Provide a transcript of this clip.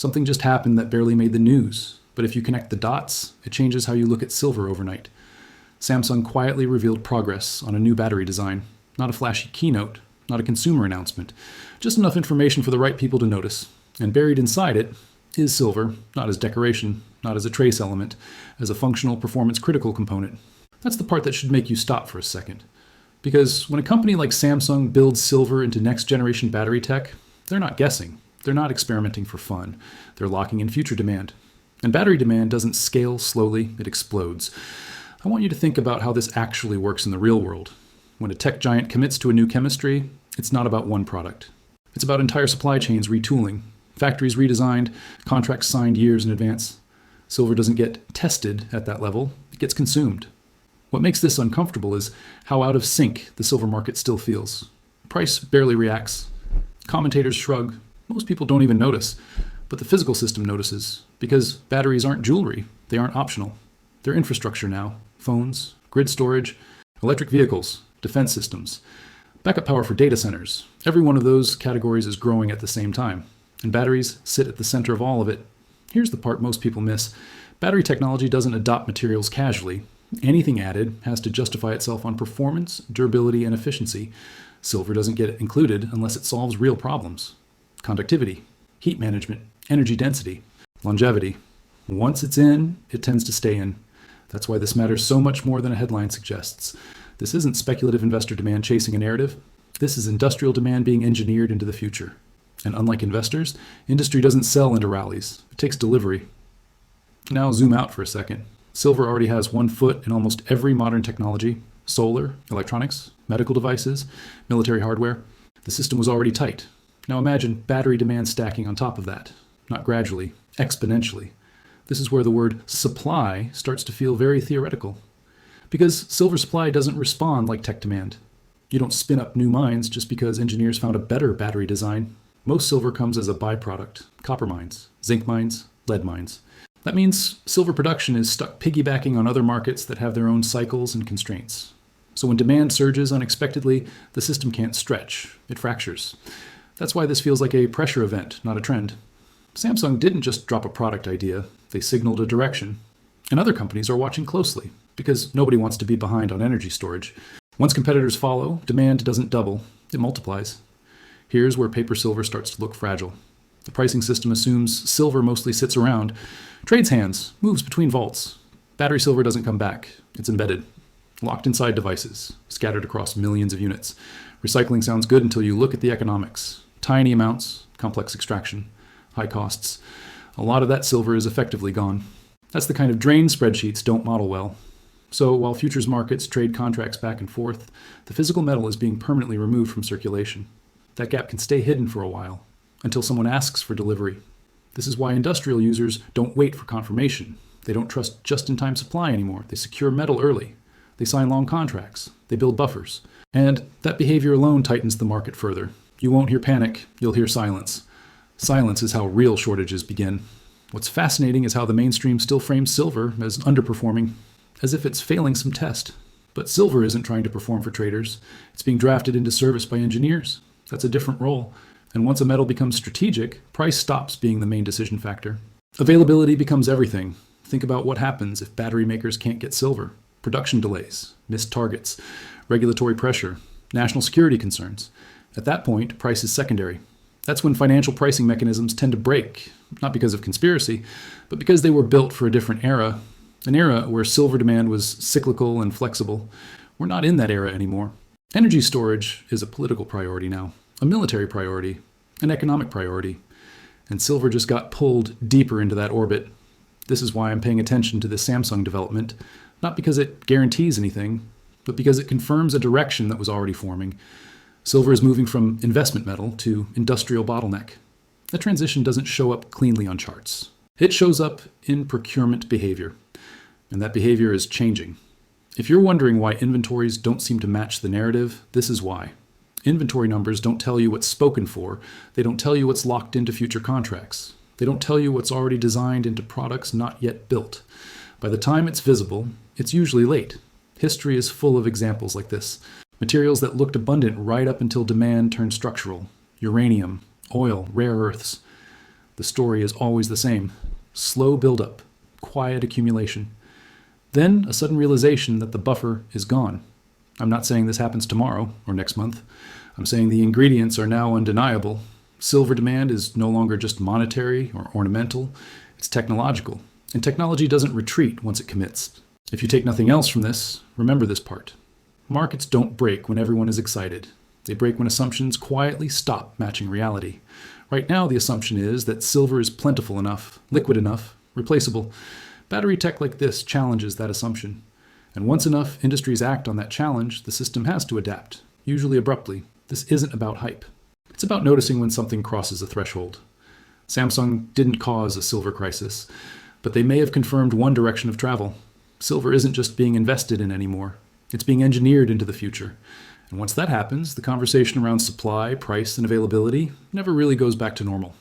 Something just happened that barely made the news, but if you connect the dots, it changes how you look at silver overnight. Samsung quietly revealed progress on a new battery design. Not a flashy keynote, not a consumer announcement, just enough information for the right people to notice. And buried inside it is silver, not as decoration, not as a trace element, as a functional, performance-critical component. That's the part that should make you stop for a second. Because when a company like Samsung builds silver into next-generation battery tech, they're not guessing. They're not experimenting for fun. They're locking in future demand. And battery demand doesn't scale slowly, it explodes. I want you to think about how this actually works in the real world. When a tech giant commits to a new chemistry, it's not about one product. It's about entire supply chains retooling, factories redesigned, contracts signed years in advance. Silver doesn't get tested at that level, it gets consumed. What makes this uncomfortable is how out of sync the silver market still feels. Price barely reacts. Commentators shrug. Most people don't even notice. But the physical system notices, because batteries aren't jewelry. They aren't optional. They're infrastructure now. Phones, grid storage, electric vehicles, defense systems, backup power for data centers. Every one of those categories is growing at the same time. And batteries sit at the center of all of it. Here's the part most people miss. Battery technology doesn't adopt materials casually. Anything added has to justify itself on performance, durability, and efficiency. Silver doesn't get included unless it solves real problems. Conductivity, heat management, energy density, longevity. Once it's in, it tends to stay in. That's why this matters so much more than a headline suggests. This isn't speculative investor demand chasing a narrative. This is industrial demand being engineered into the future. And unlike investors, industry doesn't sell into rallies. It takes delivery. Now zoom out for a second. Silver already has one foot in almost every modern technology: solar, electronics, medical devices, military hardware. The system was already tight. Now imagine battery demand stacking on top of that. Not gradually, exponentially. This is where the word supply starts to feel very theoretical. Because silver supply doesn't respond like tech demand. You don't spin up new mines just because engineers found a better battery design. Most silver comes as a byproduct: copper mines, zinc mines, lead mines. That means silver production is stuck piggybacking on other markets that have their own cycles and constraints. So when demand surges unexpectedly, the system can't stretch. It fractures. That's why this feels like a pressure event, not a trend. Samsung didn't just drop a product idea. They signaled a direction. And other companies are watching closely, because nobody wants to be behind on energy storage. Once competitors follow, demand doesn't double, it multiplies. Here's where paper silver starts to look fragile. The pricing system assumes silver mostly sits around, trades hands, moves between vaults. Battery silver doesn't come back. It's embedded, locked inside devices, scattered across millions of units. Recycling sounds good until you look at the economics. Tiny amounts, complex extraction, high costs. A lot of that silver is effectively gone. That's the kind of drain spreadsheets don't model well. So while futures markets trade contracts back and forth, the physical metal is being permanently removed from circulation. That gap can stay hidden for a while, until someone asks for delivery. This is why industrial users don't wait for confirmation. They don't trust just-in-time supply anymore. They secure metal early. They sign long contracts. They build buffers. And that behavior alone tightens the market further. You won't hear panic. You'll hear silence. Silence is how real shortages begin. What's fascinating is how the mainstream still frames silver as underperforming, as if it's failing some test. But silver isn't trying to perform for traders. It's being drafted into service by engineers. That's a different role. And once a metal becomes strategic, price stops being the main decision factor. Availability becomes everything. Think about what happens if battery makers can't get silver. Production delays, missed targets, regulatory pressure, national security concerns. At that point, price is secondary. That's when financial pricing mechanisms tend to break, not because of conspiracy, but because they were built for a different era, an era where silver demand was cyclical and flexible. We're not in that era anymore. Energy storage is a political priority now, a military priority, an economic priority, and silver just got pulled deeper into that orbit. This is why I'm paying attention to this Samsung development, not because it guarantees anything, but because it confirms a direction that was already forming. Silver is moving from investment metal to industrial bottleneck. That transition doesn't show up cleanly on charts. It shows up in procurement behavior, and that behavior is changing. If you're wondering why inventories don't seem to match the narrative, this is why. Inventory numbers don't tell you what's spoken for. They don't tell you what's locked into future contracts. They don't tell you what's already designed into products not yet built. By the time it's visible, it's usually late. History is full of examples like this. Materials that looked abundant right up until demand turned structural. Uranium, oil, rare earths. The The story is always the same: slow buildup, quiet accumulation, then a sudden realization that the buffer is gone. I'm not saying this happens tomorrow or next month. I'm saying the ingredients are now undeniable. Silver demand is no longer just monetary or ornamental, it's technological. And technology doesn't retreat once it commits. If you take nothing else from this, remember this part. Markets don't break when everyone is excited. They break when assumptions quietly stop matching reality. Right now, the assumption is that silver is plentiful enough, liquid enough, replaceable. Battery tech like this challenges that assumption. And once enough industries act on that challenge, the system has to adapt, usually abruptly. This isn't about hype. It's about noticing when something crosses a threshold. Samsung didn't cause a silver crisis, but they may have confirmed one direction of travel. Silver isn't just being invested in anymore. It's being engineered into the future. And once that happens, the conversation around supply, price, and availability never really goes back to normal.